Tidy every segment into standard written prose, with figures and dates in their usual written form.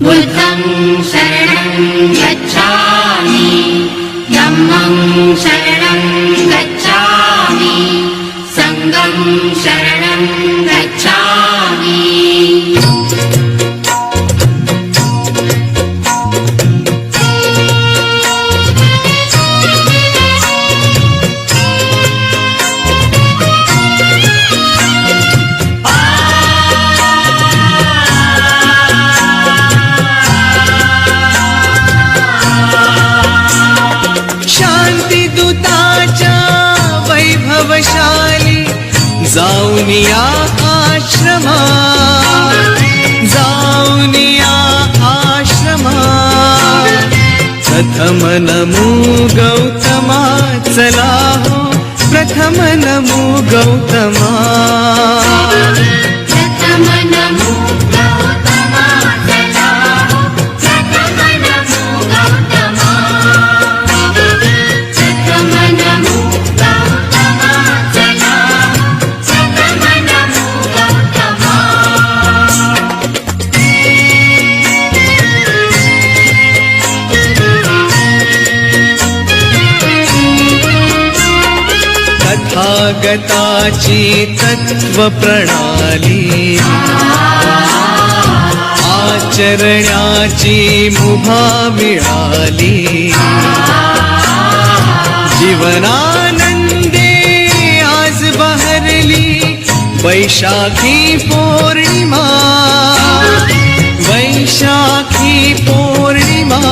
बुद्धं शरणं गच्छामि, धम्मं शरणं गच्छामि, संघं शरणं गच्छामि। वैभवशाली जाऊनिया आश्रमा, जाऊनिया आश्रमा। प्रथम नमो गौतमा, चला हो प्रथम नमो गौतमा। प्रथम नमो गौतमा, चला हो प्रथम नमो गौतमा। प्रथम नमो गौतमा, चला हो प्रथम नमो गौतमा। तथागताची तत्व प्रणाली, आचरण्याची मुभा मिळाली। जीवनानंदे आज बहरली वैशाखी पौर्णिमा, वैशाखी पौर्णिमा।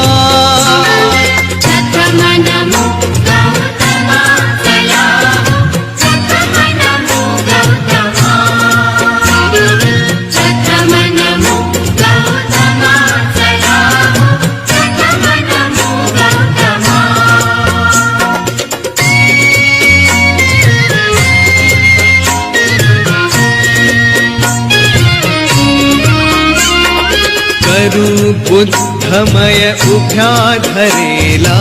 प्रथम नमो गौतमा, चला हो प्रथम नमो गौतमा। प्रथम नमो गौतमा, चला हो प्रथम नमो गौतमा। करू बुद्धमय उभ्या धरेला,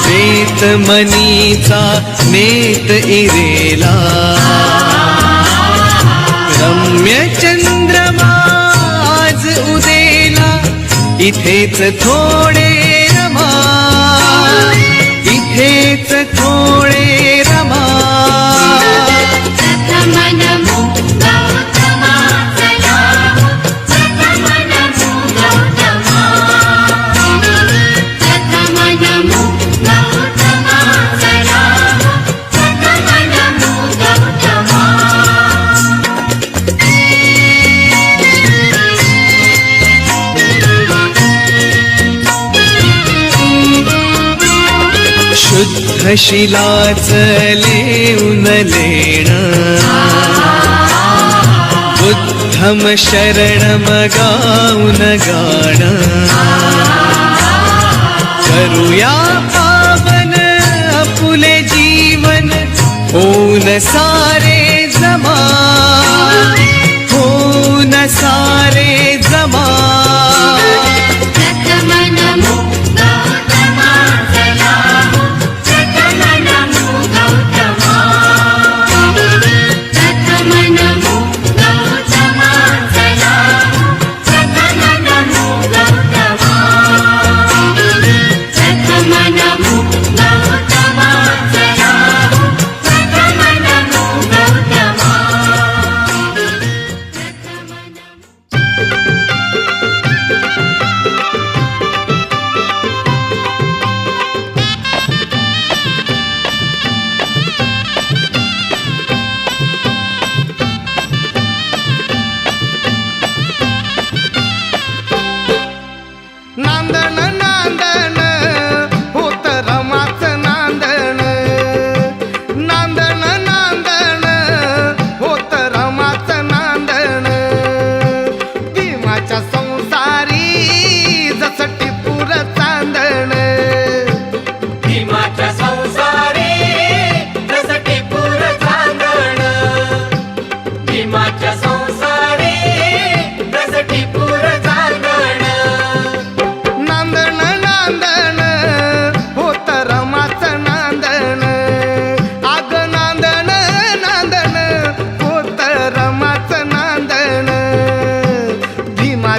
वेत मनीचा नेत इरेला। रम्य चंद्रमा आज उदेला, इथेच थोडे रमा, इथेच थोडे रमा। प्रथम नमो गौतमा, चला हो प्रथम नमो गौतमा। प्रथम नमो गौतमा, चला हो प्रथम नमो गौतमा। शुद्ध शिलाच लेऊन लेण, बुद्धम शरणम गाऊन गाण। करूया पावन आपुले जीवन, होऊन सारे जमा, होऊन सारे जमा। प्रथम नमो गौतमा, चला हो प्रथम नमो गौतमा। प्रथम नमो गौतमा, चला हो प्रथम नमो गौतमा। प्रथम नमो गौतमा, चला हो प्रथम नमो गौतमा।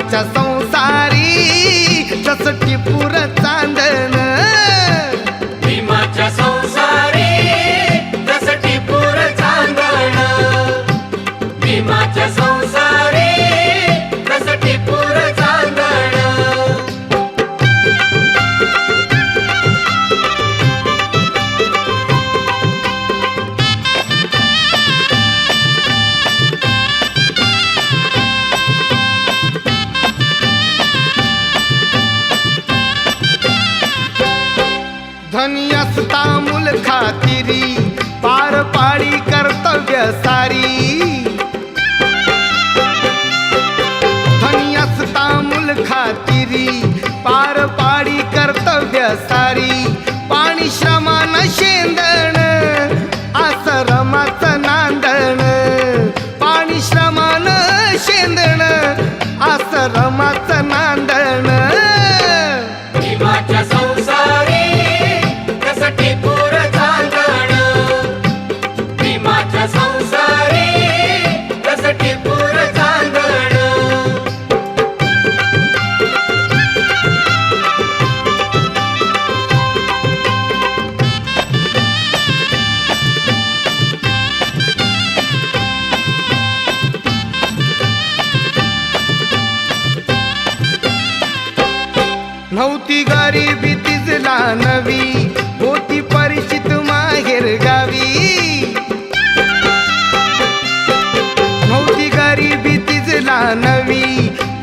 भीमाच्या संसारी जसं टिपूर चांदण भीमाच्या संसारी जसं टिपूर चांदण भीमाच्या संसारी जसं टिपूर चांदण धनी असता मूल खातिरी पार पाडी कर्तव्य सारी धनी असता मूल खातिरी पार पाडी कर्तव्य सारी पाणी श्रमान शेंदण आश्रमाचं नांदण पाणी श्रमान शेंदण आश्रमाचं नांदण भीमाच्या संसारी जसं टिपूर चांदण भीमाच्या संसारी जसं टिपूर चांदण नव्हती गरिबी तिजला नवी होती परिचित माहेर गावी नव्हती गरिबी तिजला नवी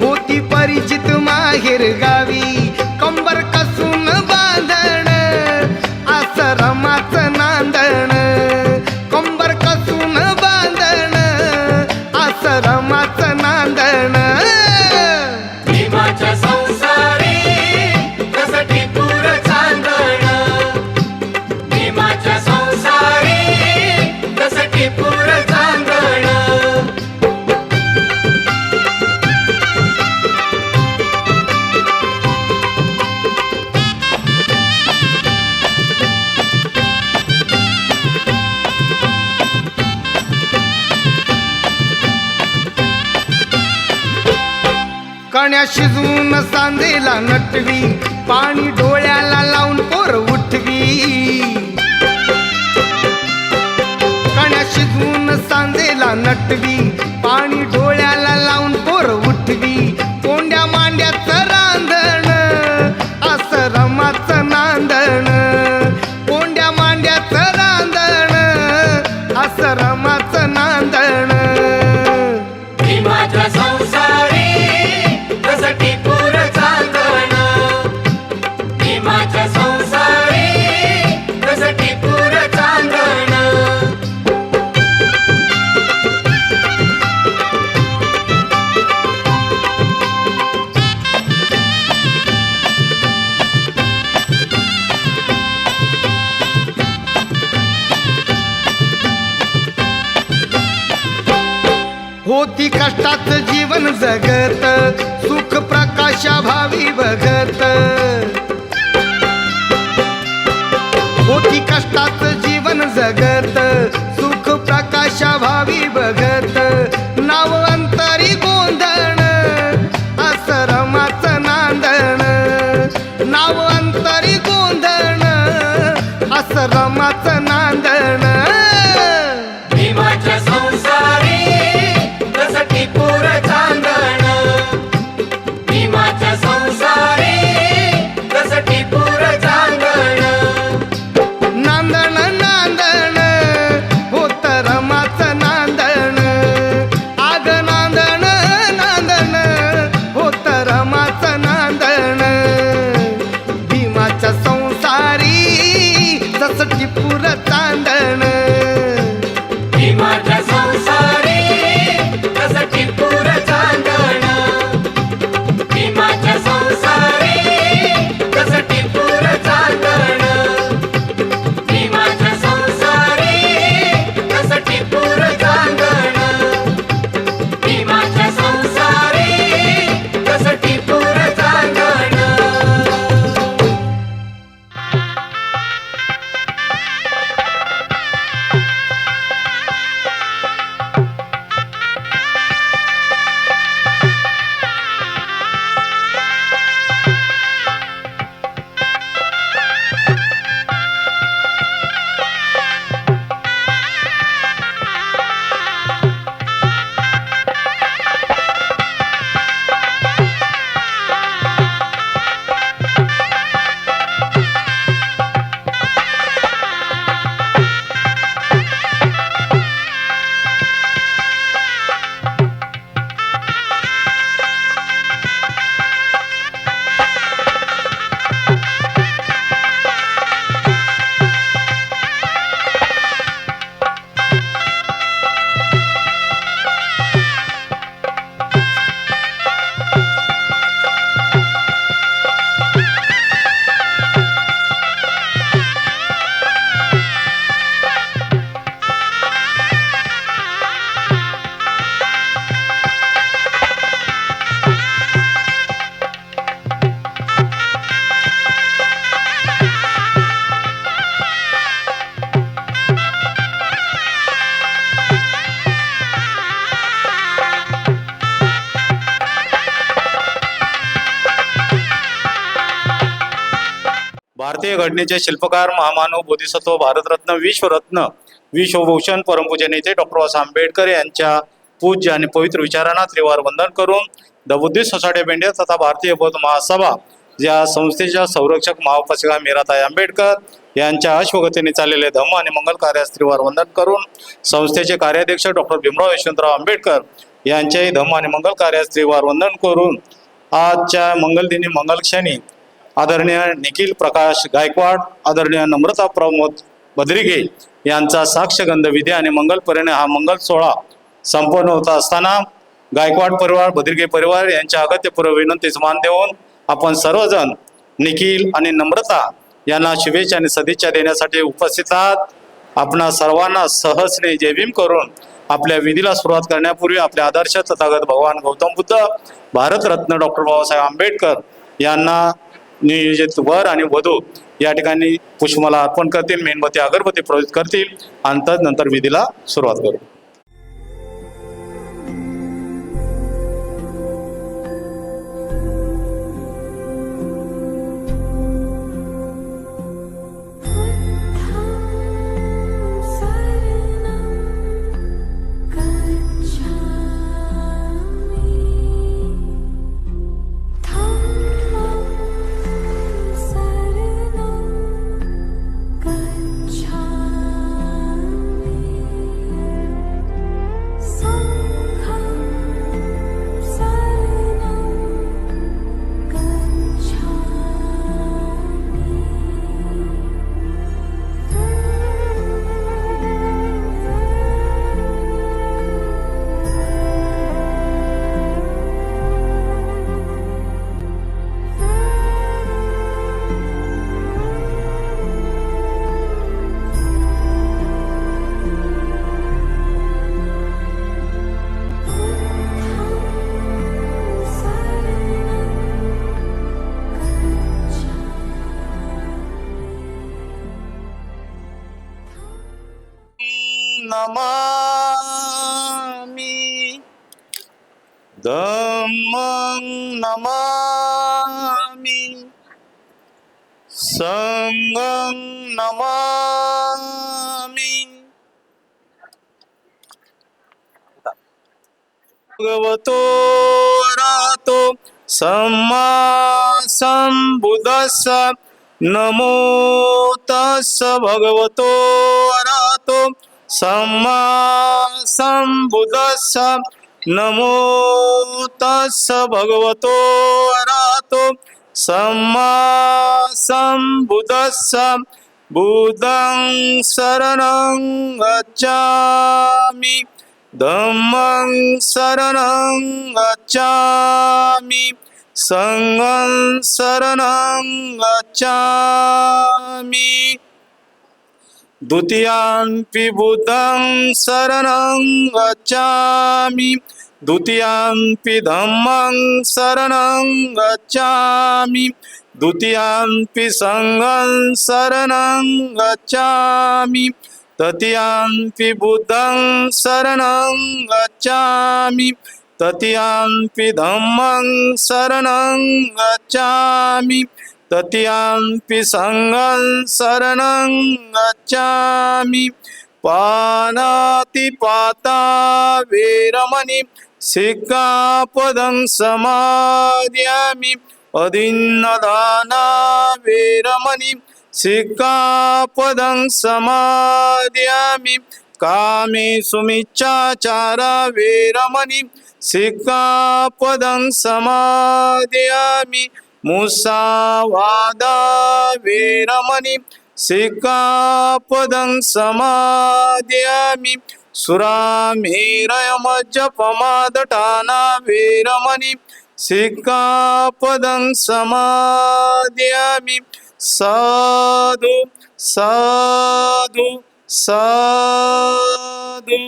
होती परिचित माहेर गावी कंबर कसून बांधण आश्रमाचं नांदण कंबर कसून बांधण आश्रमाचं नांदण भीमाच्या संसारी जसं टिपूर चांदण भीमाच्या संसारी जसं टिपूर चांदण कण्या शिजवून सांदेला नटवी पाणी डोळ्याला लावून पोर उठवी कण्या शिजवून सांदेला नटवी पाणी डोळ्याला लावून पोर उठवी कोंड्या मांड्याचं रांधण आश्रमाचं नांदण कोंड्या मांड्याचं रांधण आश्रमाचं नांदण भीमाच्या संसारी जसं टिपूर चांदण भीमाच्या संसारी जसं टिपूर चांदण होती कष्टाचं जीवन जगत सुख प्रकाशा भावी बघत होती कष्टाचं जीवन जगत सुख प्रकाशा भावी बघत नाव अंतरी गोंधण आश्रमाचं नांदण नाव अंतरी गोंधण आश्रमाचं नांदण भीमाच्या संसारी जसं टिपूर चांदण भीमाच्या संसारी जसं टिपूर चांदण नांदण नांदण होत रमाचं नांदण आग नांदण नांदण होत रमाचं नांदण भीमाच्या संसारी जसं भारतीय घटनेचे शिल्पकार महामानव बोधिसत्व भारतरत्न विश्वभूषण परमपूज्य नेते डॉक्टर बाबासाहेब आंबेडकर यांच्या पूज्य आणि पवित्र विचारांना त्रिवार वंदन करून the Buddhist society of India तथा भारतीय बौद्ध महासभा या संस्थेच्या संरक्षक महाउपासिका मीराताई आंबेडकर यांच्या अश्वगतीने चाललेले धम्म आणि मंगल कार्यास त्रिवार वंदन करून संस्थेचे कार्याध्यक्ष डॉक्टर भीमराव यशवंतराव आंबेडकर यांच्याही धम्म आणि मंगल कार्यास त्रिवार वंदन करून आजच्या मंगलदिनी मंगलक्षणी आदरणीय निखिल प्रकाश गायकवाड, आदरणीय नम्रता प्रमोद बद्रिगे यांचा साक्षगंध विधी आणि मंगलपर्यंत हा मंगल सोहळा संपन्न होत असताना गायकवाड परिवार, बद्रिगे परिवार यांच्या अगत्यपूर्व विनंतीस मान देऊन आपण सर्वजण निखिल आणि नम्रता यांना शुभेच्छा आणि सदिच्छा देण्यासाठी उपस्थित आहात. आपणा सर्वांना सहजने जय भीम करून आपल्या विधीला सुरुवात करण्यापूर्वी आपले आदर्श तथागत भगवान गौतम बुद्ध, भारतरत्न डॉक्टर बाबासाहेब आंबेडकर यांना नियोजित वर आणि वधू या ठिकाणी पुष्पमाला अर्पण करतील, मेणबत्ती अगरबत्ती प्रज्वलित करतील आणि तदनंतर विधीला सुरुवात करू. नमामि धम्मं नमामि संघं नमामि भगवतो अरहतो सम्मा सम्बुद्धस्स नमो तस्स भगवतो अरहतो सम्मा सम्बुद्धस्स नमो तस्स भगवतो अरहतो सम्मा सम्बुद्धस्स बुद्धं शरणं गच्छामि धम्मं शरणं गच्छामि संघं शरणं गच्छामि द्वितीयंपि बुद्धं शरणं गच्छामि द्वितीयंपि धम्मं शरणं गच्छामि द्वितीयंपि संघं शरणं गच्छामि तृतीयंपि बुद्धं शरणं गच्छामि तृतीयंपि धम्मं शरणं गच्छामि तृतीयंपि संघं शरणं गच्छामि पानातिपाता वेरमणि सिक्खापदं समादयामि अदीन्नदाना वेरमणि सिक्खापदं समादयामि कामेषु मिच्छाचारा वेरमणि सिक्खापदं समादयामि मुसावादा वेरमणि सिक्खापदं समादयामि सुरामेरयमज्जपमादटाना वेरमणि सिक्खापदं समादयामि साधु साधु साधु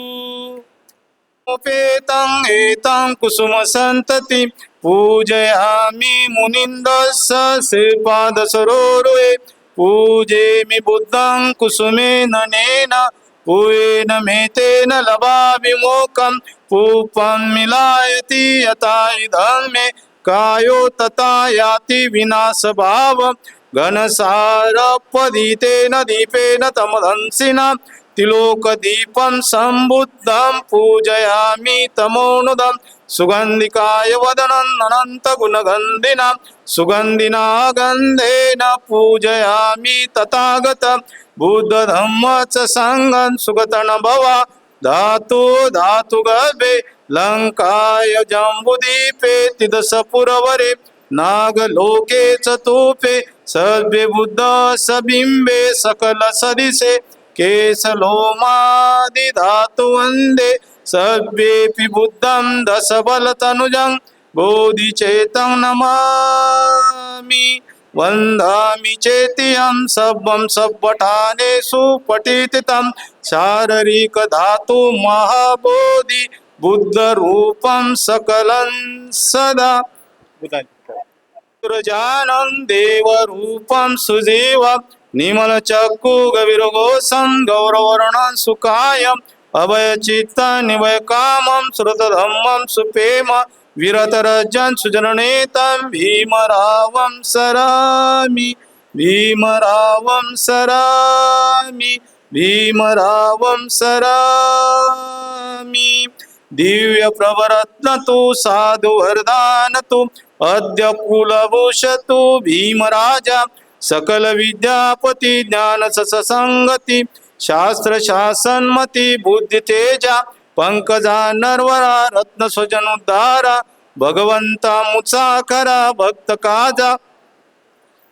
उपेतं एतं कुसुमसन्तति पूजयामि मुनिन्दस्य श्रीपादसरोरुहे पूजेमि बुद्धं कुसुमेन नेन पूयेन मेतेन लभामि मोक्षं पूपं मिलायति यथा धर्मे कायो तथा याति विनाशभावं घनसारपदितेन दीपेन तमदंसिना तिलोकदीपं सम्बुद्धं पूजयामि तमोनुदं सुगन्धिकाय वदनं अनन्तगुणगन्धिना सुगन्धिना गन्धेन पूजयामि तथागतं बुद्धधम्म च सङ्गं सुगतन भवा धातु धातु गर्भे लङ्काय जम्बुदीपे तिदसपुरवरे नागलोके चतुपे सर्वे बुद्ध सबिम्बे सकल सदिशे केशलोमादि धातु वन्दे सर्वेऽपि बुद्धं दशबलतनुजं बोधिचेतं नमामि वन्दामि चेतियं सर्वं सब्बठानेषु पठितं शारीरिक धातु महाबोधि बुद्धरूपं सकलं सदा जानं देवरूपं सुजीव निमलचक्षु गविरघोषं गौरवर्णं सुखायम् अभयचित्तं निभयकामं श्रुतधम्मं सुपेम विरतरजं सुजननेतं भीमरावं सरामि भीमरावं सरामि भीमरावं सरामि दिव्य प्रवरत्न तु साधु वरदान तु अद्य कुलभूषतु भीमराजा सकल विद्यापति ज्ञान ससंगति शास्त्र शासनमति बुद्धि तेजा पंकजा नरवरा रत्न स्वजन उद्धारा भगवंता मुसाखरा भक्त काजा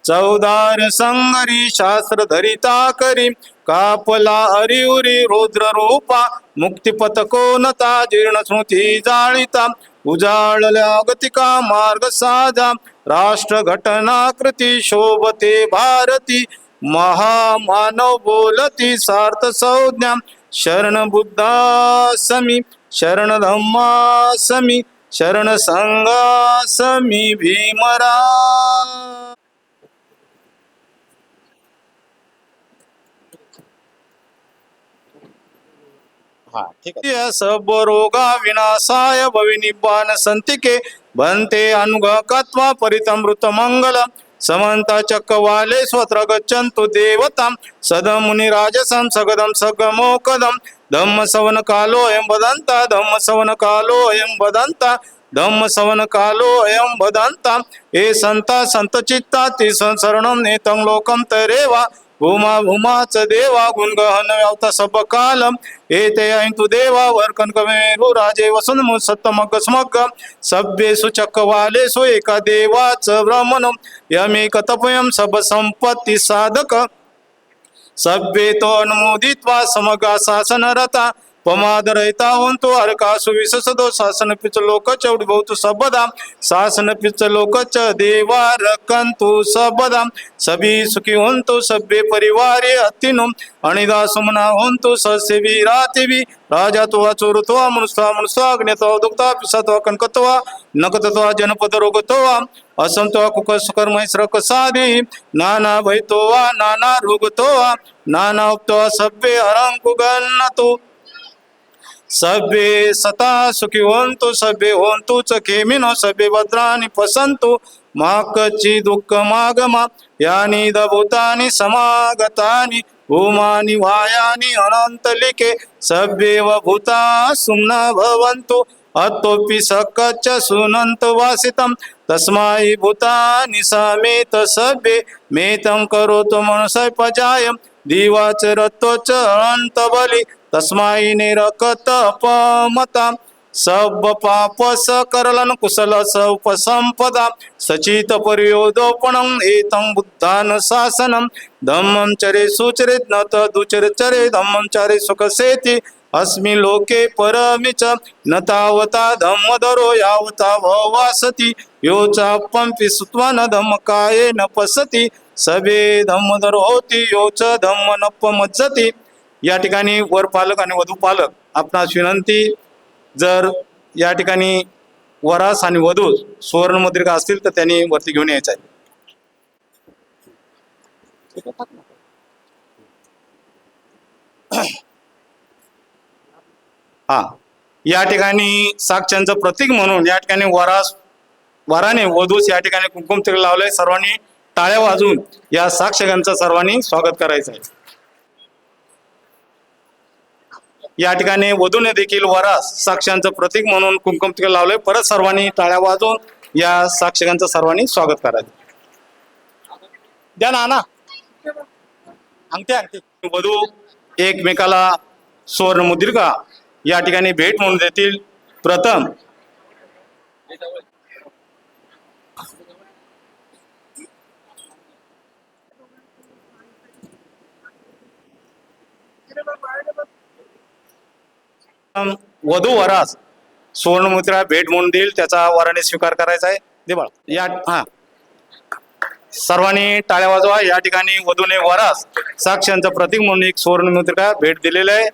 चौदार संगरी शास्त्र धरिता करी कापला हरिउरी रुद्र रूपा मुक्तिपथ कोनता जीर्ण स्मृती जाळिता उजाळल्या गतिका मार्ग साधा राष्ट्र घटनाकृती शोभते भारती महामानव बोलती सार्थ संज्ञा शरण बुद्धासमी शरण धम्मासमी शरण संघासमी भीमरा सब रोगा विनाशाय भविनिब्बान संतिके भन्ते अनुगकत्वा परितमृत मंगल समन्ता चक्रवाले स्वत्र गच्छन्तु देवतां सदं मुनिराजसं सगदं सगमोकदं धम्म सवन कालो अयं वदन्ता धम्म सवन कालो अयं वदन्ता धम्म सवन कालो अयं वदन्ता ए संता संत चित्ता ति शरणं नेतं लोकं तरेवा भूमा भूमाच देवा गुणगहन व्यावता सब कालम एते ऐतु देवा वर्कन कमेरु राजे वसन सत्तमग स्मग सभ्येषु चक्रवालेषु एका देवाच ब्रह्मणं यमेक तपयं सब संपत्ति साधक सभ्येतो अनुमोदित्वा समगा शासनरता पमादरहिता होंतो हरकासु विशसदो शासन पिच लोकच उद्भवतु सबदा शासन पिच लोकच देवा रकंतु सबदा सभी सुखी होंतो सभ्य परिवारे अतिनुम अनिदा सुमना होंतो ससेवी रातिवी राजा तो चोरतो मनुष्य अग्नितो दुक्ता पिसतो कनकत्वा नकतत्वा जनपद रोगतोवा असंतो कुक सुकर्म श्रक साधी नाना भयतोवा नाना रोगतोवा नाना उपतो सभ्य अरंकुगन्नतो सभ्ये सता सुखी होंतु सभ्ये होंतु च खेमिनो सभ्ये भद्राणि पसंतु माकची दुःख मागमा यानी दभूतानि समागतानि भूमानि वायानि अनंतलिके सभ्येव भूता सुम्ना भवन्तु अतोपि सकच्च सुनन्तु वासितं तस्मै भूतानि समेत सभ्ये मेतं करोतु मनुष्य पजायं दिवाच रत्तोच अनंत बलि तस्माई निरकत अपमता सब पाप सकरलन कुशल उपसंपदा सचित पर्योदोपणं एतं बुद्धान शासनं धम्मं चरे सुचरित न तदुचरे चरे धम्मं चरे सुखसेति अस्मि लोके परमि च न तावता धम्मधरो यावता भवासति यो चापंपि सुत्वा न धम्मकाये न पसति सबे धम्मधरो होती यो च धम्म न पमज्जति या ठिकाणी वर पालक आणि वधू पालक आपणास विनंती जर या ठिकाणी वरास आणि वधू सुवर्ण मुद्रिका असतील तर त्यांनी वरती घेऊन यायचं आहे. हा या ठिकाणी साक्षांचं प्रतीक म्हणून या ठिकाणी वराने वधूस या ठिकाणी कुंकुम तिलक लावलंय. सर्वांनी टाळ्या वाजवून या साक्षगंधांचं सर्वांनी स्वागत करायचं आहे. या ठिकाणी वधूने देखील वरास साक्षांचं प्रतीक म्हणून कुंकुम तिलक लावलंय. परत सर्वांनी टाळ्या वाजवून या साक्षगंधांचं सर्वांनी स्वागत करायचं. द्या ना अंगठे वधू एकमेकाला सुवर्ण मुद्रिका या ठिकाणी भेट म्हणून देतील. प्रथम वधू वरास सुवर्ण मुद्रा भेट म्हणून देईल, त्याचा वराने स्वीकार करायचा आहे. दे बाळा. या सर्वांनी टाळ्या वाजवा. या ठिकाणी वधूने वरास साक्षांचं प्रतीक म्हणून एक सुवर्ण मुद्रिका भेट दिलेली आहे.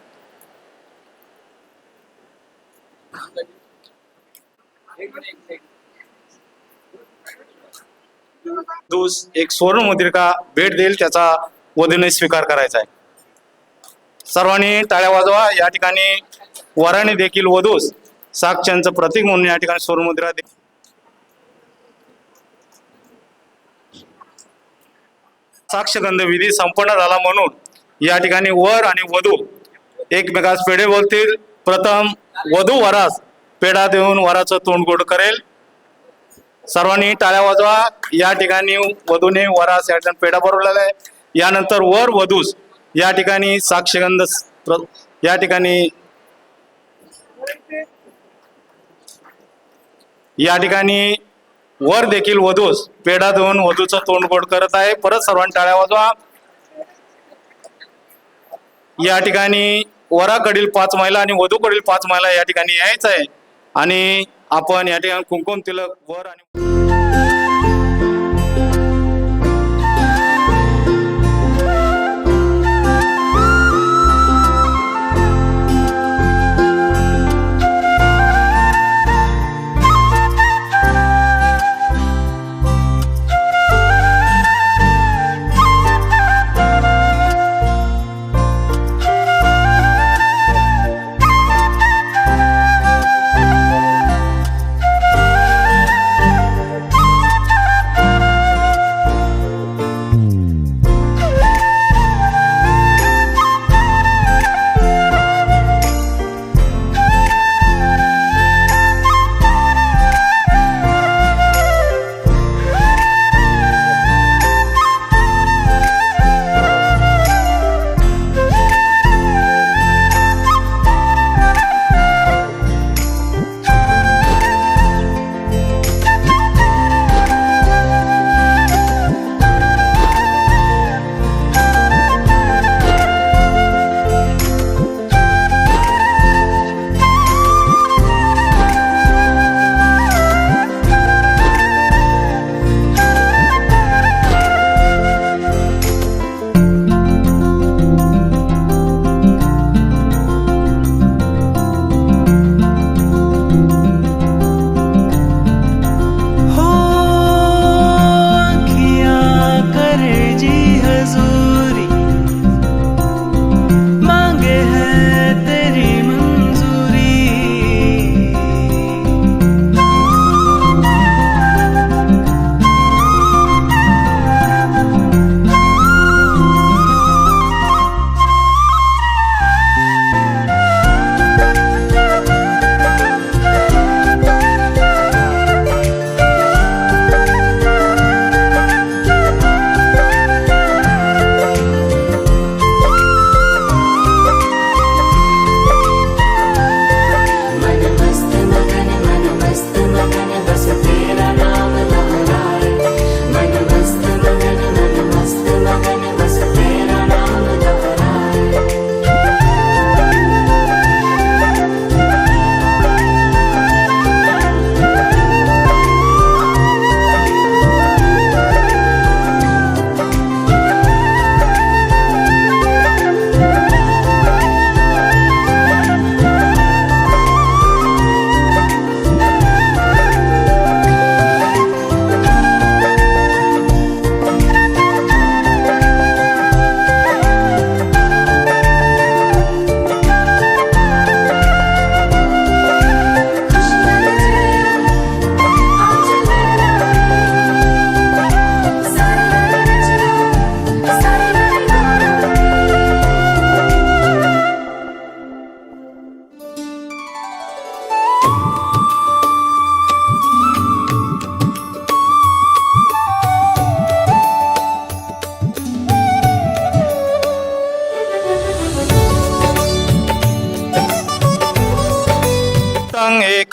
दूस एक सुवर्ण मुद्रिका भेट देईल, त्याचा वधूने स्वीकार करायचा आहे. सर्वांनी टाळ्या वाजवा. या ठिकाणी वराने देखील वधूस साक्षांचं प्रतीक म्हणून या ठिकाणी सुवर्ण मुद्रा दे. साक्षगंध विधी संपन्न झाला म्हणून या ठिकाणी वर आणि वधू एकमेकास पेढे बोलतील. प्रथम वधू वरास पेढा देऊन वराचं तोंड गोड करेल. सर्वांनी टाळ्या वाजवा. या ठिकाणी वधूने वरास या ठिकाणी पेढा भरवलेला आहे. यानंतर वर वधूस या ठिकाणी साक्षगंध या ठिकाणी वर देखील वधूस पेढा देऊन वधूचं तोंड गोड करत आहे. परत सर्वांनी टाळ्या वाजवा. या ठिकाणी वराकडील 5 महिला आणि वधूकडील 5 महिला या ठिकाणी यायचं आहे आणि आपण या ठिकाणी कुंकुम तिलक वर आणि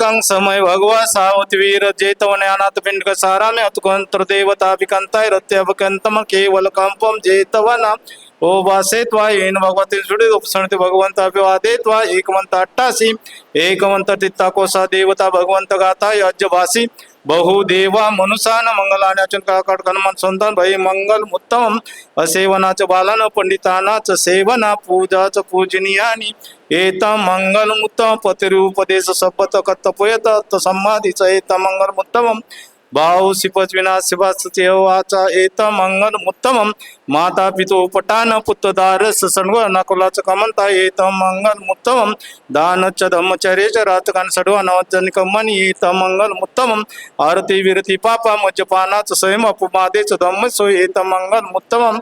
संग समय भगवा सावतवीर जेतवने अनाथ पिंडक सारामे अतुकंत्र देवता विकंताय रत्यवकंतम केवल कंपम जेतवना ओ वासे त्वा येन भगवती सुडी उपसणते भगवंता विवादे त्वा एकमंत 88 एकमंत तित्ता कोसा देवता भगवंत गाता यज्ञभासी बहुदेवा मनुसान मंगलाण्याचन काकड हनुमान संतान भई मंगल उत्तम असेवनाच बालन पंडितानाच सेवना पूजाच पूजनीयानी एता मंगल उत्तम पतिरूपदेश सपत कत्तपोयत संमाधीच एता मंगल उत्तम भाऊ सिपच विनाश शिवाचा एत मंगल उत्तम माता पितो पटान पुत्रदारस सन्व नकुलाच कमंता एत मंगल उत्तम दानच धम्मचर्यच रातकान सडवा नवजनिक मनी एत मंगल उत्तम आरती विरती पापा मज्जपानाच स्वयं अपमादेच धम्म सो एत मंगल उत्तम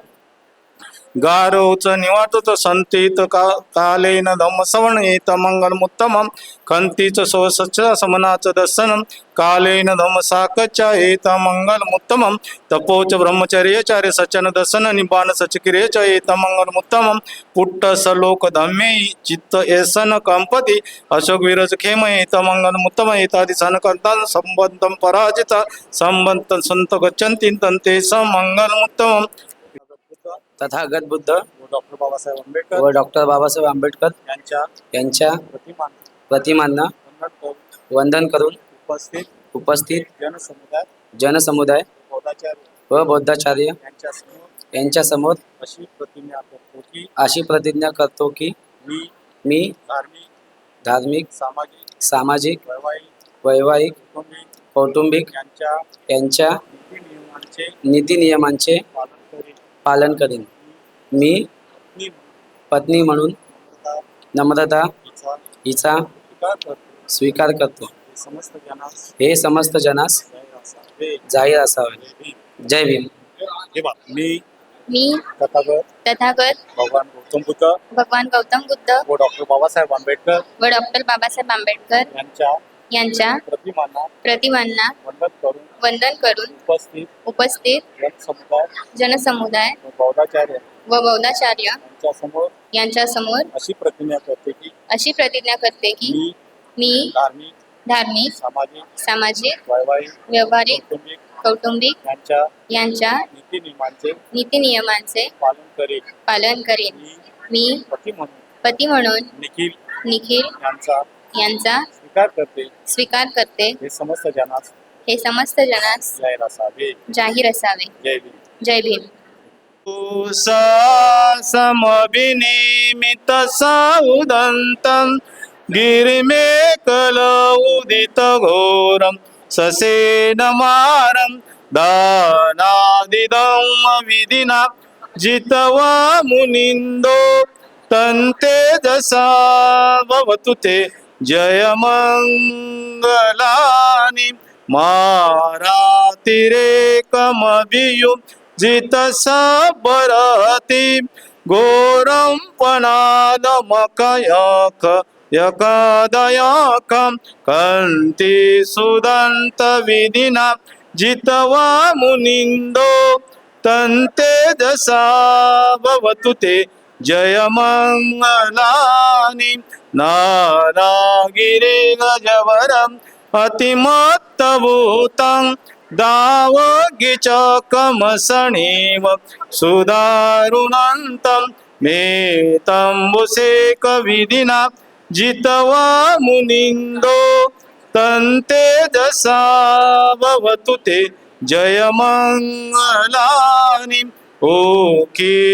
गारोच निवातच संतीत कालेन धम्म सवण एत मंगल उत्तम कंतीच सोसच समनाच दर्शन कालेन धम्म साकच एत मंगल उत्तम तपोच ब्रह्मचर्यचार्य सचन दर्शन निबाण सचक्रियच एत मंगल उत्तम पुट्ट सलोक धम्मे चित्त एसन कंपती अशोक विरज खेम एत मंगल उत्तम एतादि सन करता संबंधम पराजिता संबंध संत गच्छन्ति तंते स मंगल उत्तम तथागत बुद्ध डॉक्टर बाबासाहेब आंबेडकर व डॉक्टर बाबासाहेब आंबेडकर यांच्या प्रतिमान प्रतिमांना वंदन करून उपस्थित जनसमुदाय व बौद्धाचार्य यांच्या समोर अशी प्रतिज्ञा करतो की मी धार्मिक सामाजिक वैवाहिक कौटुंबिक यांच्या नीती नियमांचे पालन करीन. मी पत्नी म्हणून नम्रता हिचा स्वीकार करतो. हे समस्त जनास जाहीर असावे. जय भीम. मी तथागत भगवान गौतम बुद्ध व डॉक्टर बाबासाहेब आंबेडकर यांच्या प्रतिमांना वंदन करून उपस्थित जनसमुदाय व बौद्धाचार्य यांच्या समोर अशी प्रतिज्ञा करते की मी धार्मिक सामाजिक व्यावहारिक कौटुंबिक यांच्या नीती नियमांचे पालन करेन. मी पती म्हणून निखिल यांचा स्वीकार करते. हे समस्त जनास जाहीर असावे. जय भीम. समभिनिमित साउदंतं गिरिमेकल उदित घोरं ससेन मारं दानादिदं विधिना जितवा मुनिन्दो तन्ते जसा भवतु ते जय मंगलानि मारातिरेकमभियु जित सबरति घोरं पनादमकयक यकदयकं कंति सुदन्त विधिना जितवा मुनिन्दो तन्ते जसा भवतु ते जय मंगलानि नारागिरे गजवरम् अतिमत्तभूतं दावगिचकमसणेव सुदारुणन्तं मेतम्बुसेकविधिना जितवा मुनिन्दो तन्ते जसा भवतु ते जय मंगलानि ओकितकागमति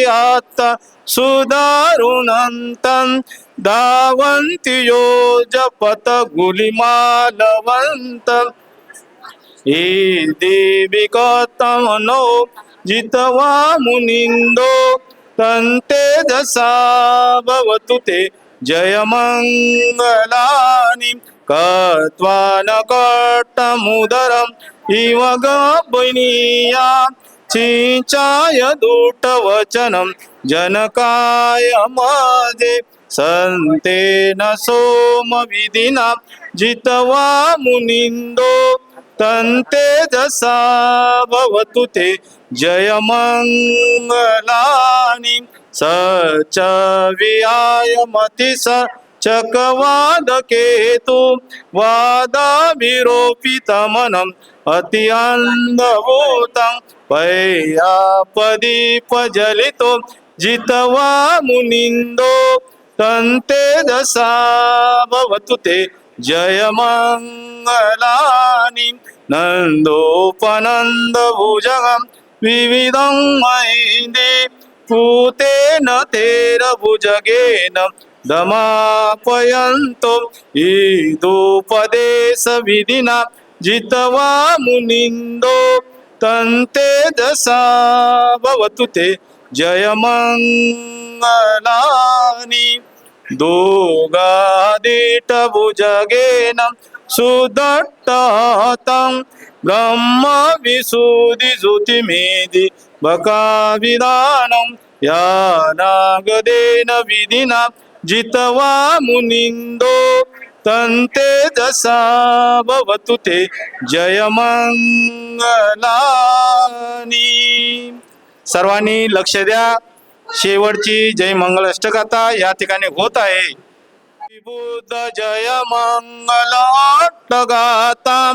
आत्ता सुदारुणन्तं धावन्ति यो जपत गुलिमालवन्तम् देविकतमनो जितवा मुनिन्दो तन्ते जसा भवतु ते जय मंगलानि कत्वा न कट्टमुदरम् इव गबनीया चिंचाय दूटवचनं जनकाय मजे संतेन सोमविधिना जितवा मुनिन्दो तन्ते जसा भवतु ते जय मंगलानि सच विहाय मति स चकवाद केतु वादाभिरोपितमनम् अत्यन्धभूतं पय्यापदीपजलितो जितवा मुनिन्दो तन्ते दशा भवतु ते जयमङ्गलानि नन्दोपनन्दभुजगं विविधं मयिन्दे पूतेन तेरभुजगेन दमापयन्तो ईदुपदेशविधिना जितवा मुनिन्दो तन्ते दशा भवतु ते जयमङ्गलानि दोगादिटभुजगेन सुदट्टहतं ब्रह्मविशुद्धिज्योतिमेधि बकाविधानं यानागदेन विधिना जितवा मुनिन्दो तन्ते दशा भवतु ते जयमङ्गलानि. सर्वांनी लक्ष द्या. शेवटची जय मंगल अष्टगाथा या ठिकाणी होत आहे. बुद्ध जय मंगल अष्टगाथा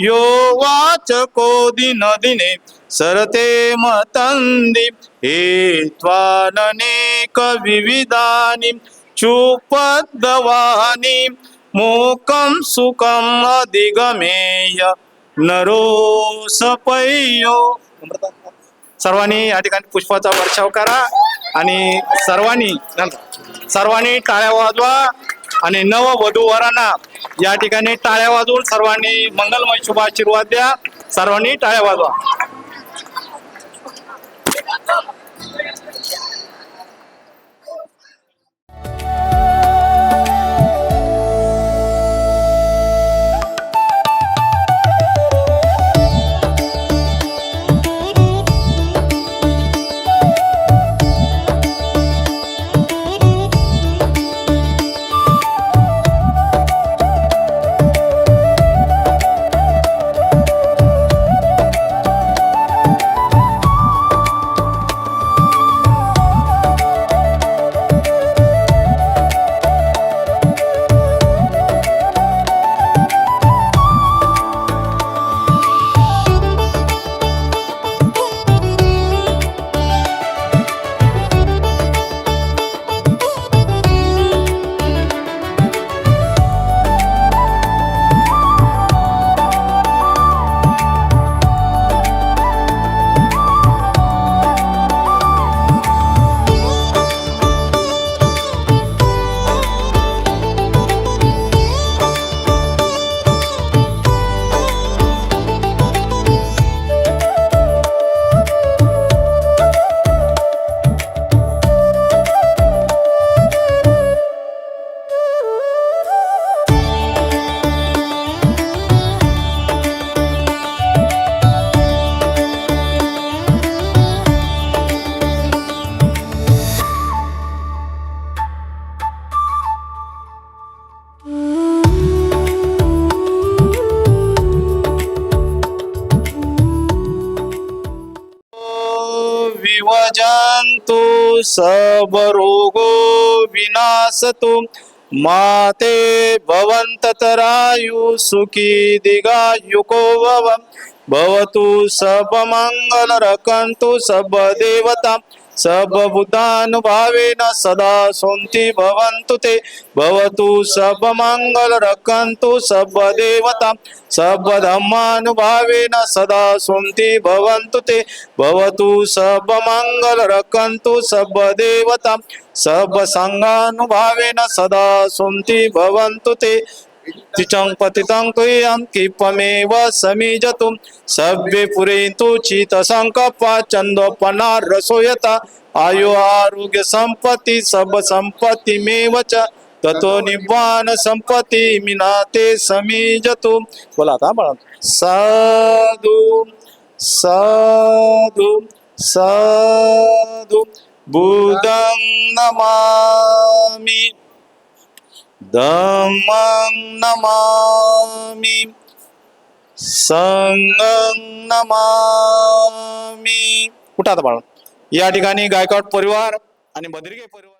यो वाचको दिन दिने सरते मतंदी हेत्वाननेक विविधानि चुपद्दवानि मोकं सुखं अधिगमेय नरोसपय्यो. सर्वांनी या ठिकाणी पुष्पाचा वर्षाव करा आणि सर्वांनी टाळ्या वाजवा आणि नव वधूवरांना या ठिकाणी टाळ्या वाजवून सर्वांनी मंगलमय शुभ आशीर्वाद द्या. सर्वांनी टाळ्या वाजवा. विवजन्तु सबरोगो विनाशतु माते भवन्ततरायु सुखी दीर्घायुको भवतु सबमङ्गल रक्षन्तु सबदेवता सबभूतानुभावेन सदा सन्ति भवन्तु ते भवतु सबमङ्गल रक्षन्तु सबदेवता सबधर्मानुभावेन सदा सन्ति भवन्तु ते भवतु सबमङ्गल रक्षन्तु सबदेवता सबसङ्गानुभावेन सदा सन्ति भवन्तु ते तिचं पतितं तुयं किपमेव समीजतु सव्ये पुरेन्तु चितसङ्कल्पा चन्दोपना रसोयता आयु आरोग्य संपत्ति सब संपत्तिमेव च ततो निब्बान संपत्ति मिनाते समीजतु. बोला आता बाळा. साधु साधु साधु बुद्धं नमामि धम्मं नमामि संघं नमामि. कुठं आता बाळा. या ठिकाणी गायकवाड परिवार आणि बद्रिके परिवार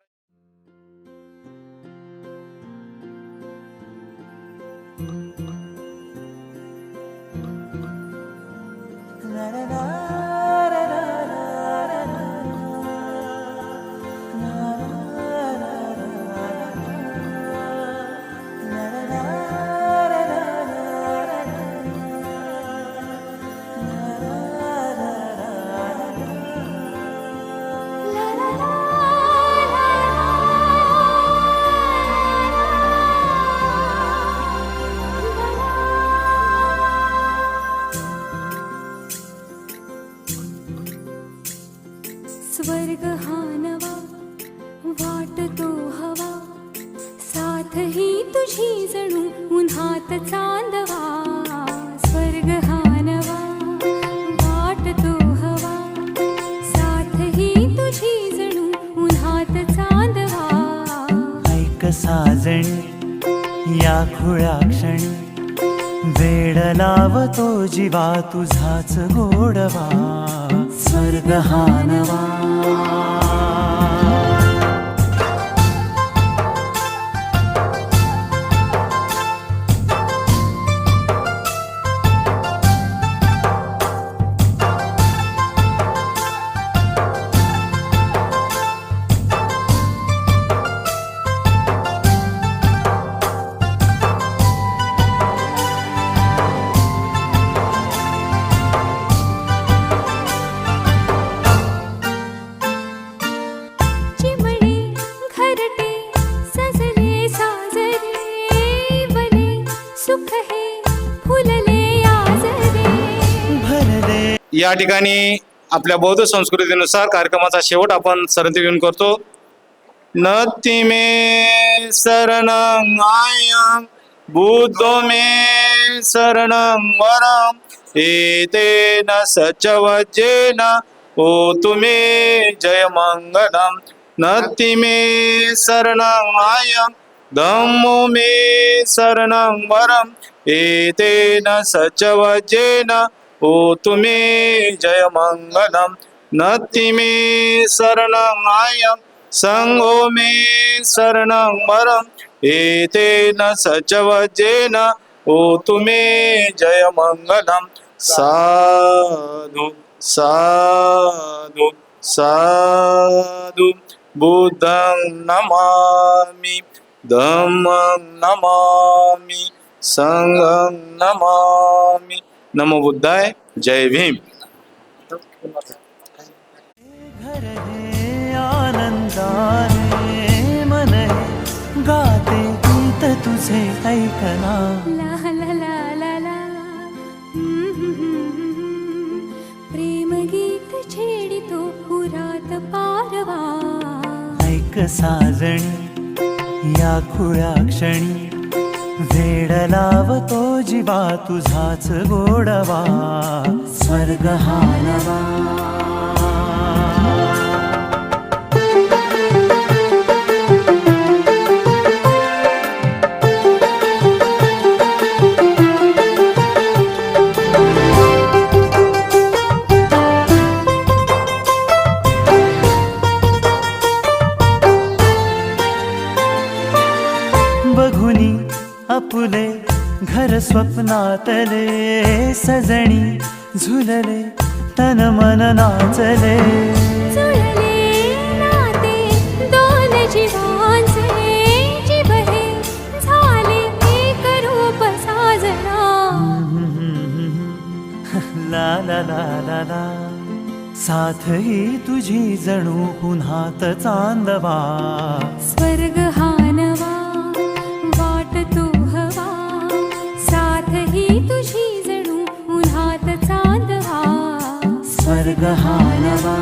या खुळ्या क्षणी वेड लावतो जीवा तुझाच गोडवा स्वर्ग हा नवा चिमणे घरटे सजले साजरे बले सुख हे फुलले आजरे भरले या ठिकाणी आपल्या बौद्ध संस्कृतीनुसार कार्यक्रमाचा शेवट आपण सरंती घेऊन करतो. नत्ति मे शरणं आयं बुद्धो मे शरणं वरं एतेन सचवज्जेन ओतु मे जयमङ्गलं. नत्ति मे शरणं आयं धम्मो मे शरणं वरं एतेन सचवज्जेन ओतु मे जयमङ्गलं. नत्ति मे शरणं आयं संघो मे शरणं वरं एतेन सचवज्जेन ओतु मे जयमङ्गलं. साधु साधु साधु बुद्धं नमामि धम्मं नमामि संघं नमामि. नमो बुद्धाय. जय भीम. घर हे आनंदाने मन हे गाते गीत तुझे ऐकना ला ला ला ला ला प्रेम गीत छेडितो पुरात पारवा ऐक साजणी या खुळ्या क्षणी वेड लावतो जीवा तुझाच गोडवा स्वर्ग हा नवा बघुनी आपुले घर स्वप्नातले सजणी झुलले तन मन नाचले जुळले नाते दोन जीवांचे जीव हे झाले एक रूप साजना ला ला ला ला ला साथ ही तुझी जणू पुन्हात चांदवा स्वर्ग हा नवा वाट तू हवा साथ ही तुझी जणू उन्हात चांदवा स्वर्ग हा नवा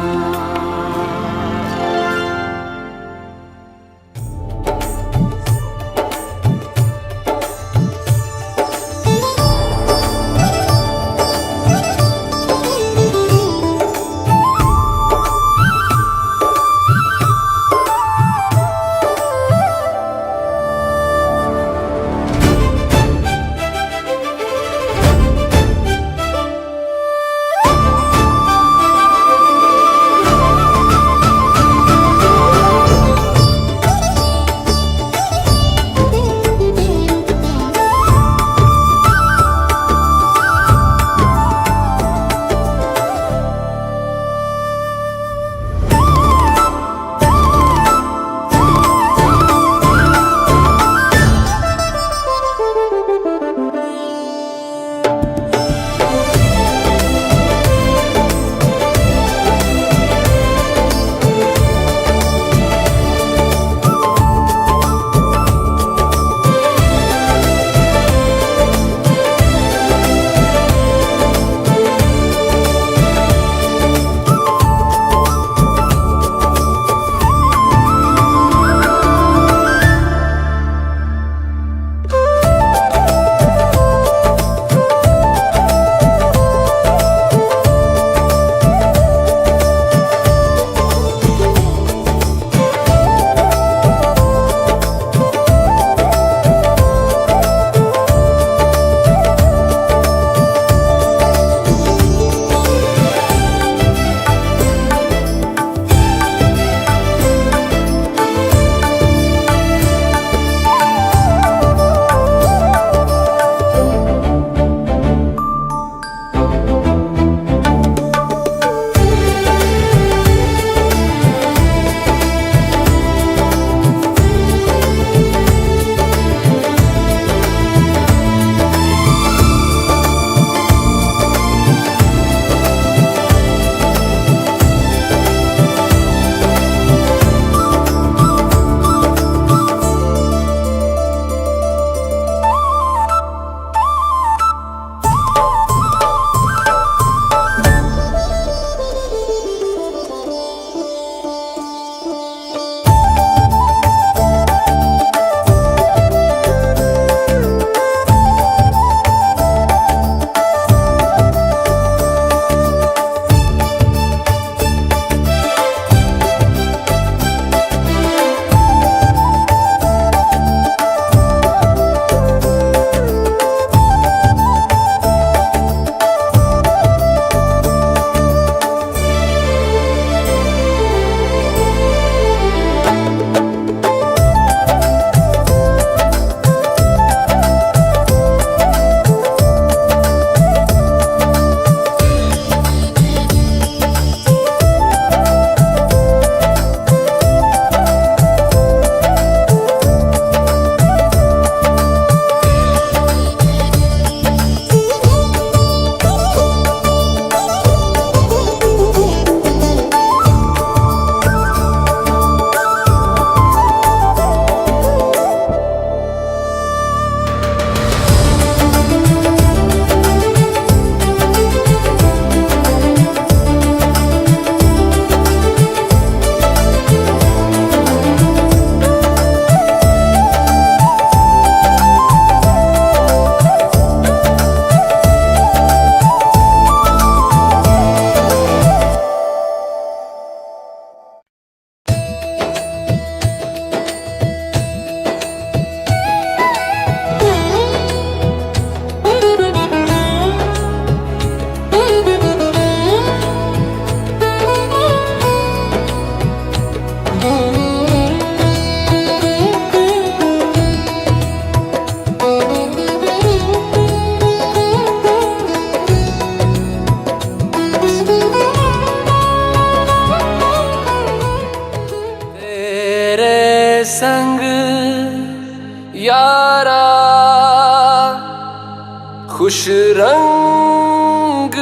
खुश रंग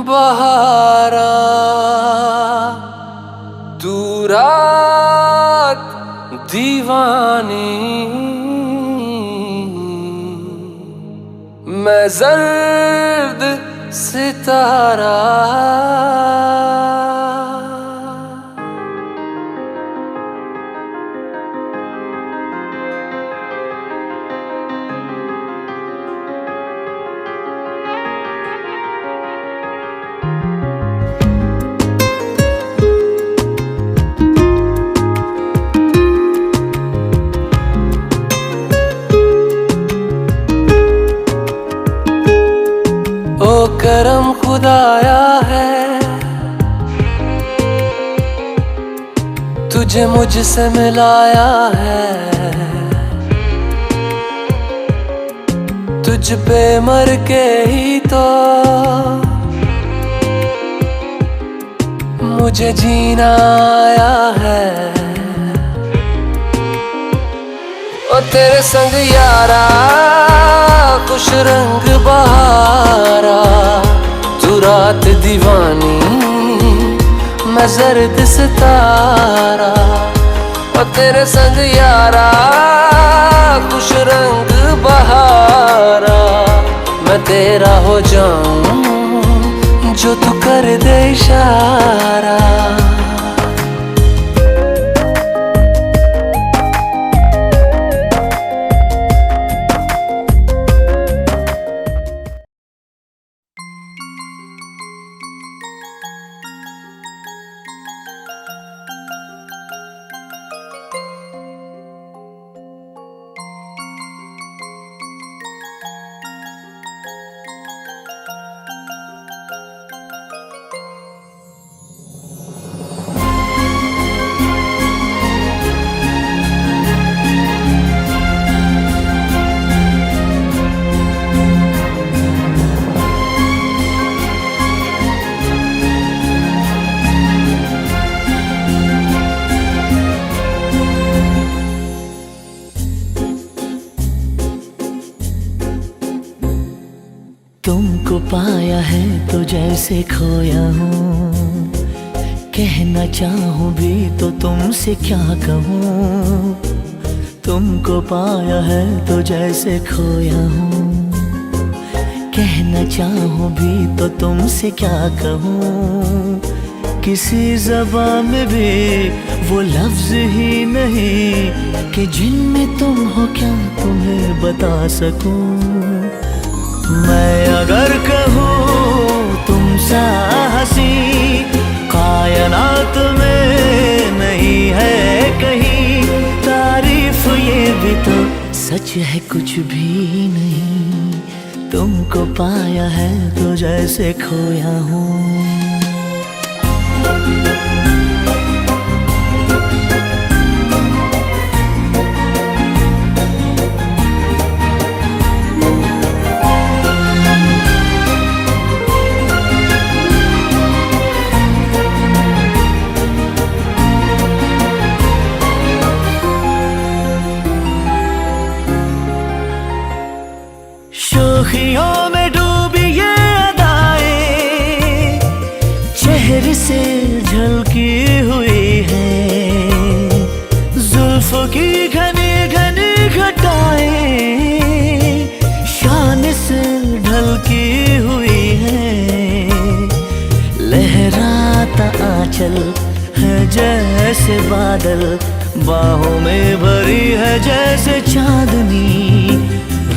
बहारा, तू रात दीवानी, मैं जर्द सितारा। ओ करम खुदाया है, तुझे मुझसे मिलाया है, तुझ पे मर के ही तो मुझे जीना आया है। ओ तेरे संग यारा खुश रंग बहारा, तू रात दीवानी, मैं जर्द सितारा। ओ तेरे संग यारा खुश रंग बहारा, मैं तेरा हो जाऊं जो तू कर दे इशारा। तुमको पाया है तो जैसे खोया हूँ, कहना चाहूँ भी तो तुमसे क्या कहूँ। तुमको पाया है तो जैसे खोया हूँ, कहना चाहूँ भी तो तुमसे क्या कहूँ। किसी ज़बान में भी वो लफ्ज़ ही नहीं कि जिनमें तुम हो क्या तुम्हें बता सकूँ। मैं अगर कहूँ तुम सा हंसी कायनात में नहीं है कहीं, तारीफ ये भी तो सच है कुछ भी नहीं। तुमको पाया है तो जैसे खोया हूँ। शोखियों में डूबी ये अदाएं चेहरे से झलकी हुई है, जुल्फों की घनी घनी घटाएं शान से ढलकी हुई है। लहराता आंचल है जैसे बादल, बाहों में भरी है जैसे चांदनी,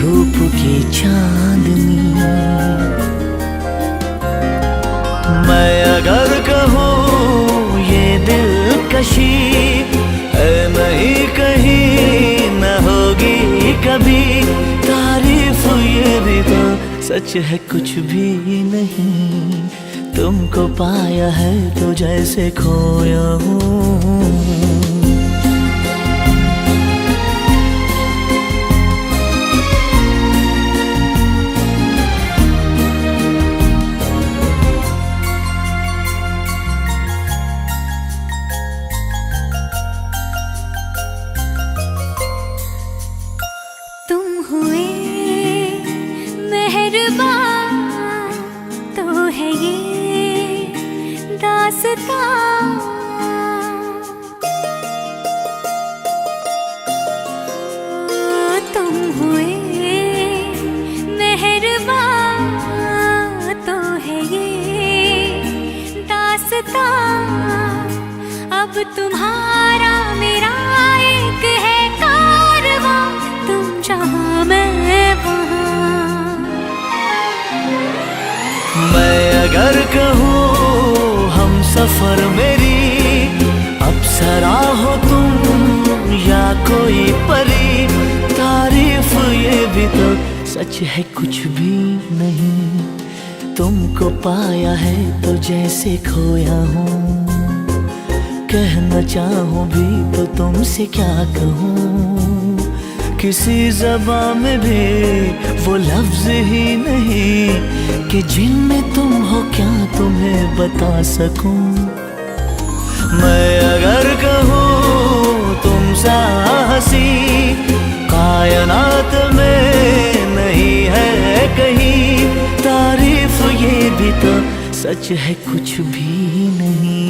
रूप की चांदनी। मैं अगर कहूँ ये दिलकशी है नहीं कहीं न होगी कभी, तारीफ ये भी तो सच है कुछ भी नहीं। तुमको पाया है तो जैसे खोया हूँ। तुम हुए मेहर दासता तुम हुए मेहरबान तो है ये दासता अब तुम्हारा मेरा एक है कारवां तुम जहाँ मैं वहाँ मैं अगर कहूँ हम सफर मेरी अप्सरा हो तुम या कोई परी, तारीफ ये भी तो सच है कुछ भी नहीं। तुमको पाया है तो जैसे खोया हूँ, कहना चाहूँ भी तो तुमसे क्या कहूँ। किसी ज़बान में भी वो लफ्ज़ ही नहीं कि जिनमें तुम हो क्या तुम्हें बता सकूँ। मैं अगर कहूँ तुम सा हंसी कायनात में नहीं है कहीं, तारीफ ये भी तो सच है कुछ भी नहीं।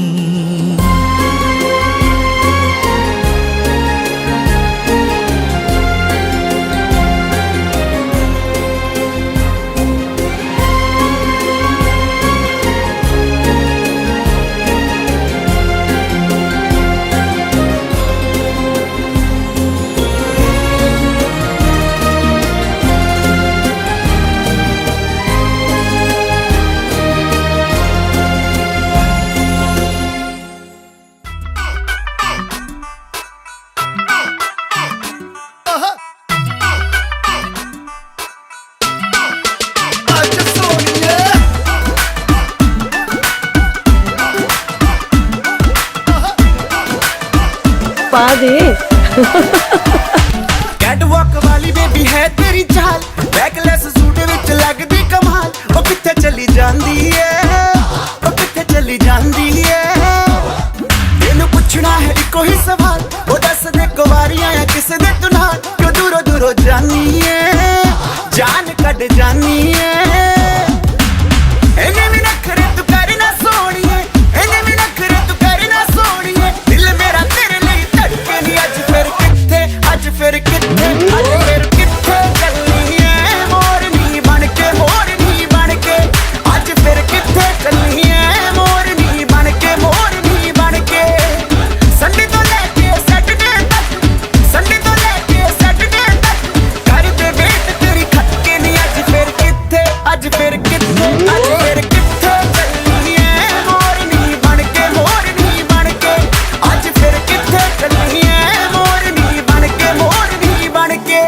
पा दे कैटवॉक वाली बेबी है तेरी चाल, बैकलेस सूट विच लगदी कमाल। ओ किथे चली जांदी है, ओ किथे चली जांदी है, तेनू पुछना है इको ही सवाल। ओ दस दे कुवारियां या किसे दे तू नाल, क्यों दूरों दूरों जानी है, जान कट जानी है। इन्हें भी नखरे तू करना सोनिए, इन्हें भी नखरे तू करना सोनिए। दिल मेरा तेरे लिए धड़के नहीं, अज फिर किथे, अज फिर किथे, अज फिर किथे चलनी है मोरनी बन के, मोरनी बन के। अज फिर किथे चलनी है मोरनी बन के, मोरनी बन के। संडे तो लेके सैटरडे तक, संडे तो लेके सैटरडे तक कर दे वेट तेरी खटके नहीं। अज फिर किथे, अज फिर किथे, अज फिर किथे चलनी है मोरनी बन के, मोरनी बन के। अज फिर किथे चलनी है मोरनी बन के, मोरनी बन के।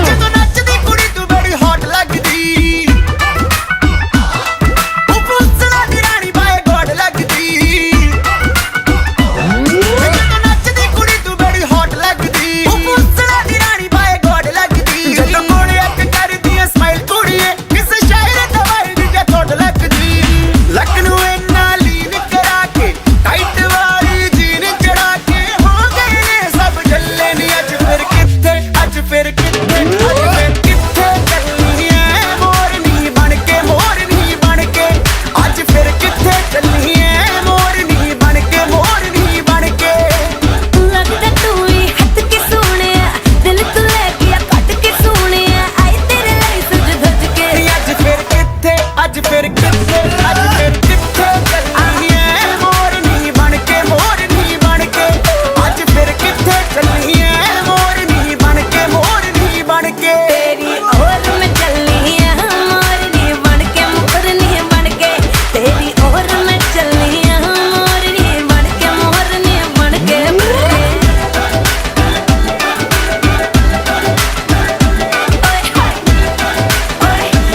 ਜਦੋਂ ਨੱਚਦੀ ਕੁੜੀ ਤੂੰ ਬੜੀ ਹੌਟ ਲੱਗਦੀ, ਉਹ ਪੁੱਛਣਾ ਦੀ ਰਾਣੀ ਬਾਏ ਗੋਡ ਲੱਗਦੀ। ਜਦੋਂ ਨੱਚਦੀ ਕੁੜੀ ਤੂੰ ਬੜੀ ਹੌਟ ਲੱਗਦੀ, ਉਹ ਪੁੱਛਣਾ ਦੀ ਰਾਣੀ ਬਾਏ ਗੋਡ ਲੱਗਦੀ। ਜਦੋਂ ਕੋਲ ਇੱਕ ਕਰਦੀ ਐ ਸਮਾਈਲ ਕੁੜੀਏ, ਕਿਸੇ ਸ਼ਾਇਰ ਦਾ ਵਰਡ ਜੇ ਥੋੜ ਲੱਗਦੀ। ਲੱਕ ਨੂੰ ਇੰਨਾ ਲੀਨ ਕਰਾ ਕੇ, ਟਾਈਟ ਵਾਲੀ ਜੀਨ ਚੜਾ ਕੇ, ਹੋ ਗਏ ਨੇ ਸਭ ਜੱਲੇ ਨੀ। ਅੱਜ ਫਿਰ ਕਿੱਥੇ, ਅੱਜ ਫਿਰ ਕਿੱਥੇ, ਅੱਜ ਫਿਰ ਕਿੱਥੇ ਚੱਲਣੀ ਐ ਮੋਰਨੀ ਬਣ ਕੇ, ਮੋਰਨੀ ਬਣ ਕੇ। ਅੱਜ ਫਿਰ ਕਿੱਥੇ ਚੱਲਣੀ ਐ ਮੋਰਨੀ ਬਣ ਕੇ, ਮੋਰਨੀ ਬਣ ਕੇ। लगदा तू ही हट के सोहणिया, दिल तू लै गया कट के सोहणिया। आई तेरे लिए सज धज के ਨੀ ਅੱਜ ਫਿਰ ਕਿੱਥੇ, ਅੱਜ ਫਿਰ ਕਿੱਥੇ, ਅੱਜ ਫਿਰ ਕਿੱਥੇ ਚੱਲਣੀ ਐ ਮੋਰਨੀ ਬਣ ਕੇ, ਮੋਰਨੀ ਬਣ ਕੇ। ਅੱਜ ਫਿਰ ਕਿੱਥੇ ਚੱਲਣੀ ਐ ਮੋਰਨੀ ਬਣ ਕੇ, ਮੋਰਨੀ ਬਣ ਕੇ। तेरी ओर में चलनी है मोरनी बन के, मोरनी बन के। तेरी ओर में चलनी है मोरनी बन के, मोरनी बन के। ओए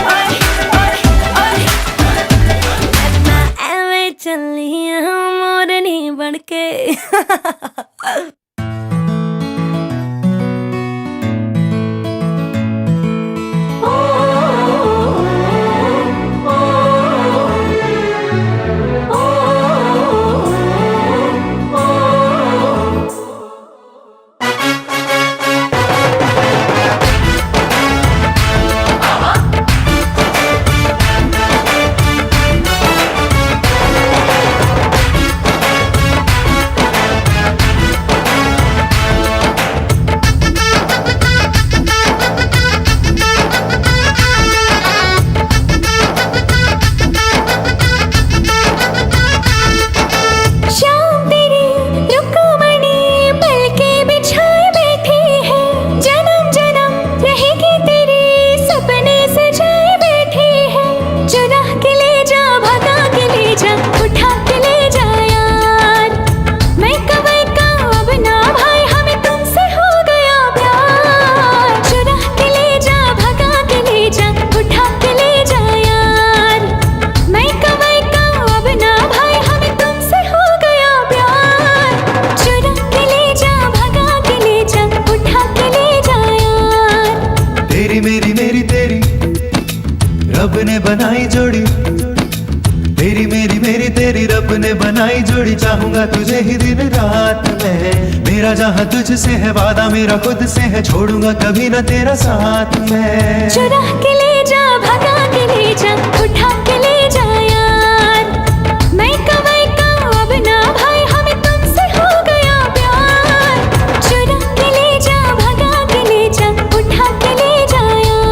ओए ओए ओए ओए शाम तेरी रुकमणी पलके बिछाए बैठी है, जन्म जन्म रहेगी तेरी सपने सजाए बैठी है। चुरा के ले जा, भगा के ले जा, उठा के ले जा यार। मैं कवई का अब ना भाई, हमें तुमसे हो गया प्यार। चुरा के ले जा, भगा के ले जा, उठा के ले जा यार। मैं कवई का अब ना भाई, हमें तुमसे हो गया प्यार। चुरा के ले जा, भगा के ले जा, उठा के ले जा यार। तेरी मेरी मेरी तेरी रब ने बनाई जोड़ी, तेरी मेरी मेरी तेरी रब ने बनाई जोड़ी। चाहूंगा तुझे ही दिन रात में, मेरा जहां तुझसे है वादा मेरा खुद से है, छोड़ूंगा कभी ना तेरा साथ में। चुरा के ले जा, भगा के ले जा, उठा के ले जा यार। मैं कवई का अब ना भाई, हमें तुमसे हो गया प्यार। चुरा के ले जा, भगा के ले जा, उठा के ले जा यार।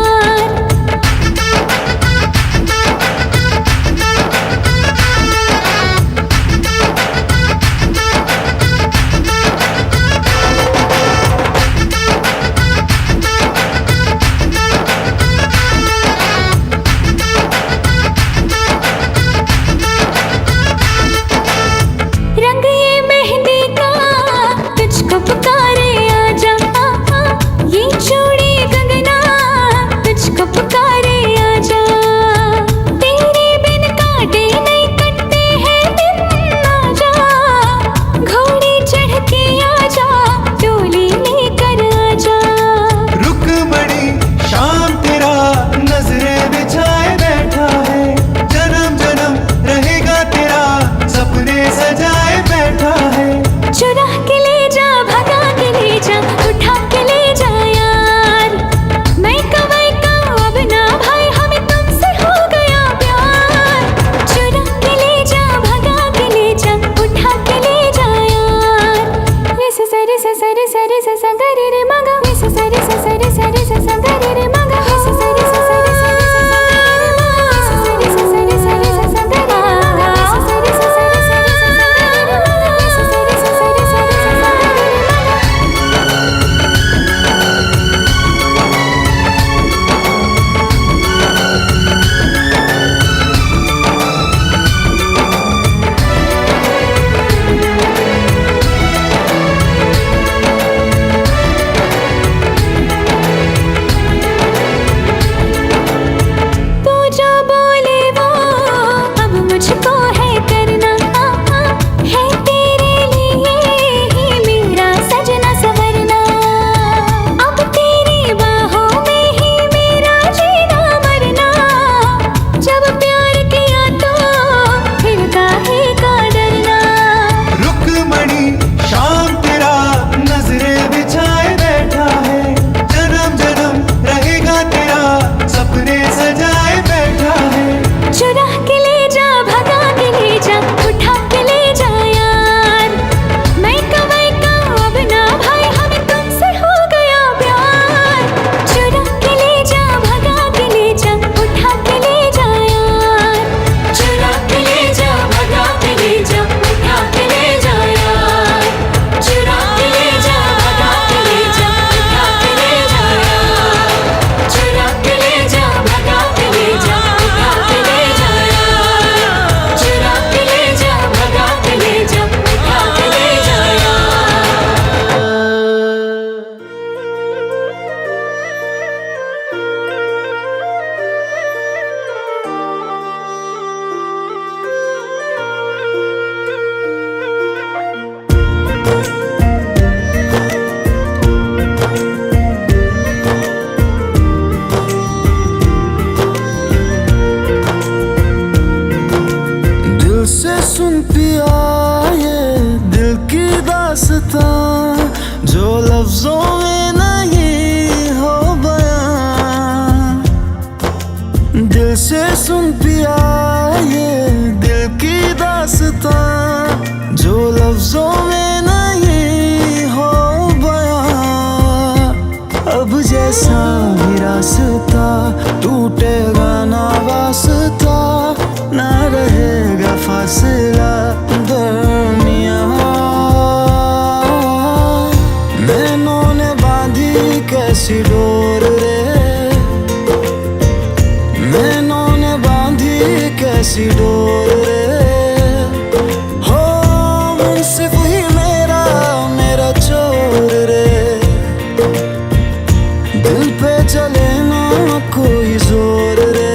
सुन पिया ये दिल की दास्तां, जो लफ्जों में नहीं हो बयां। दिल से सुन पिया ये दिल की दास्तां, जो लफ्जों में नहीं हो बयां। अब जैसा भी रास्ता टूटेगा ना वास्ता, ना रहेगा फासला दरमियां। नैनों ने बांधी कैसी डोर रे, नैनों ने बांधी कैसी डोर रे। हो मुंसिफ ही मेरा मेरा चोर रे, दिल पे चले ना कोई जोर रे।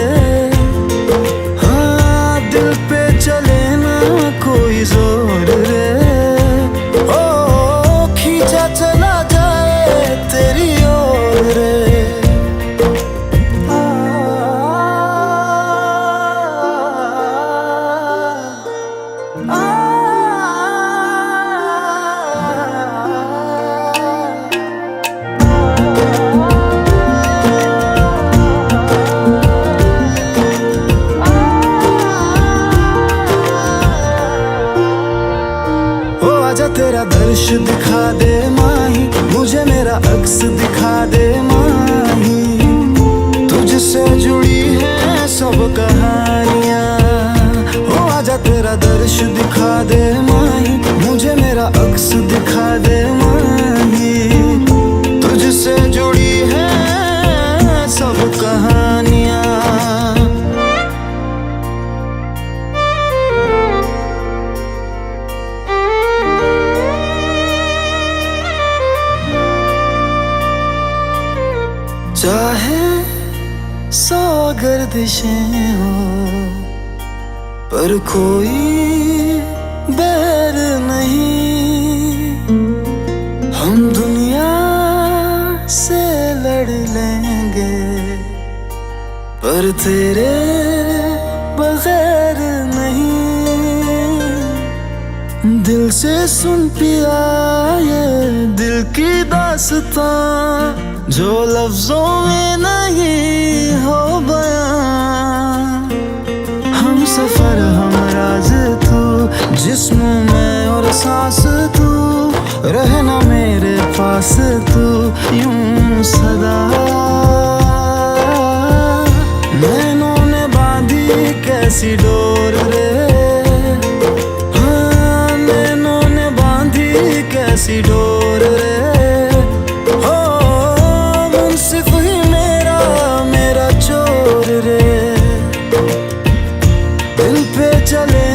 हाँ दिल पे चले ना कोई जोर रे। ओ खींचा चला जाए तेरी ओर रे। आजा तेरा दर्श दिखा दे माही, मुझे मेरा अक्स दिखा दे माही। तुझसे जुड़ी है सब कहानियाँ। ओ आजा तेरा दर्श दिखा दे माही, मुझे मेरा अक्स दिखा दे माही। तुझसे जुड़ी है सब कहानियाँ। चाहे सौ गर्दिशें हो, पर कोई बैर नहीं। हम दुनिया से लड़ लेंगे, पर तेरे बगैर नहीं। दिल से सुन पिया ये दिल की दास्तां, जो लफ्जों में नहीं हो बयां। हम सफर हम राज तू, जिस्म में और सांस तू, रहना मेरे पास तू यूं सदा। नैनों ने बांधी कैसी डोर रे, हाँ नैनों ने बांधी कैसी डोर रे। सिर्फ ही मेरा मेरा चोर रे, दिल पे चले